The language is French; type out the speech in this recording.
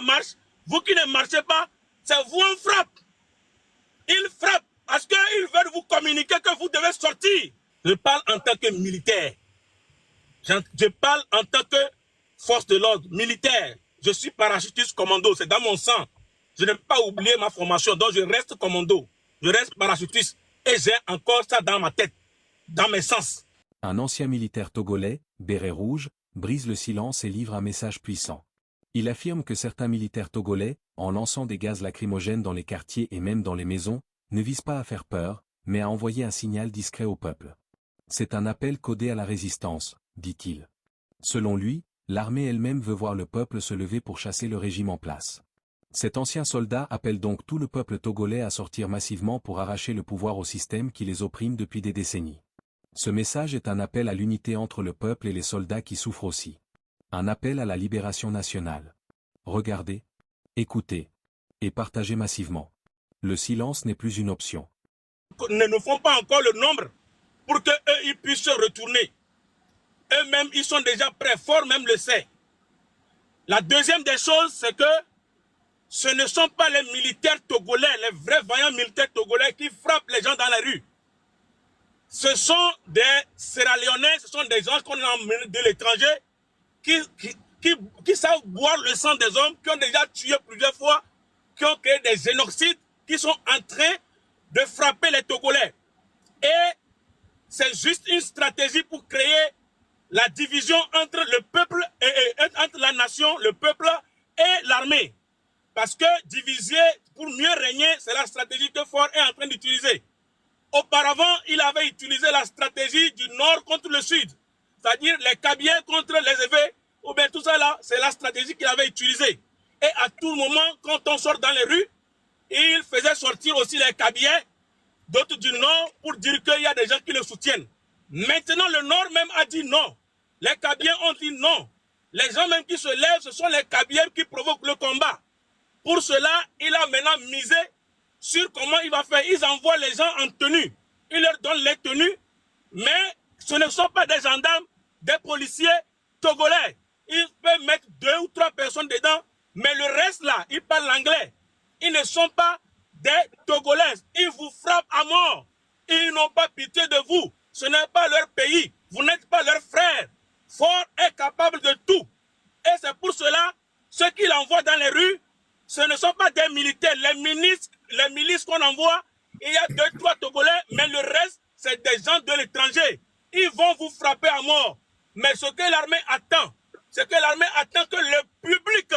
marche, vous qui ne marchez pas, c'est vous on frappe. Ils frappent parce qu'ils veulent vous communiquer que vous devez sortir. Je parle en tant que militaire. Je parle en tant que force de l'ordre, militaire. Je suis parachutiste commando, c'est dans mon sang. Je n'ai pas oublié ma formation, donc je reste commando. Je reste parachutiste et j'ai encore ça dans ma tête, dans mes sens. Un ancien militaire togolais, béret rouge, brise le silence et livre un message puissant. Il affirme que certains militaires togolais, en lançant des gaz lacrymogènes dans les quartiers et même dans les maisons, ne visent pas à faire peur, mais à envoyer un signal discret au peuple. C'est un appel codé à la résistance, dit-il. Selon lui, l'armée elle-même veut voir le peuple se lever pour chasser le régime en place. Cet ancien soldat appelle donc tout le peuple togolais à sortir massivement pour arracher le pouvoir au système qui les opprime depuis des décennies. Ce message est un appel à l'unité entre le peuple et les soldats qui souffrent aussi. Un appel à la libération nationale. Regardez, écoutez et partagez massivement. Le silence n'est plus une option. Ne nous font pas encore le nombre pour qu'eux ils puissent se retourner. Eux-mêmes, ils sont déjà prêts, fort même le sait. La deuxième des choses, c'est que ce ne sont pas les militaires togolais, les vrais vaillants militaires togolais qui frappent les gens dans la rue. Ce sont des Sierra-Léonais, ce sont des gens qu'on a emmenés de l'étranger qui savent boire le sang des hommes, qui ont déjà tué plusieurs fois, qui ont créé des génocides, qui sont en train de frapper les Togolais. Et c'est juste une stratégie pour créer la division entre le peuple entre la nation, le peuple et l'armée. Parce que diviser pour mieux régner, c'est la stratégie que Faure est en train d'utiliser. Auparavant, il avait utilisé la stratégie du nord contre le sud. C'est-à-dire les Kabyens contre les Évés, ou bien tout ça là, c'est la stratégie qu'il avait utilisée. Et à tout moment, quand on sort dans les rues, il faisait sortir aussi les Kabyens, d'autres du nord, pour dire qu'il y a des gens qui le soutiennent. Maintenant, le nord même a dit non. Les Kabyens ont dit non. Les gens même qui se lèvent, ce sont les Kabyens qui provoquent le combat. Pour cela, il a maintenant misé sur comment il va faire. Ils envoient les gens en tenue. Il leur donne les tenues, mais ce ne sont pas des gendarmes, des policiers togolais. Ils peuvent mettre 2 ou 3 personnes dedans, mais le reste là, ils parlent l'anglais. Ils ne sont pas des Togolais. Ils vous frappent à mort. Ils n'ont pas pitié de vous. Ce n'est pas leur pays. Vous n'êtes pas leurs frères. Faure est capable de tout. Et c'est pour cela, ceux qu'il envoie dans les rues, ce ne sont pas des militaires. Les milices qu'on envoie, il y a 2, 3 Togolais, mais le reste, c'est des gens de l'étranger. Ils vont vous frapper à mort. Mais ce que l'armée attend, c'est que l'armée attend que le public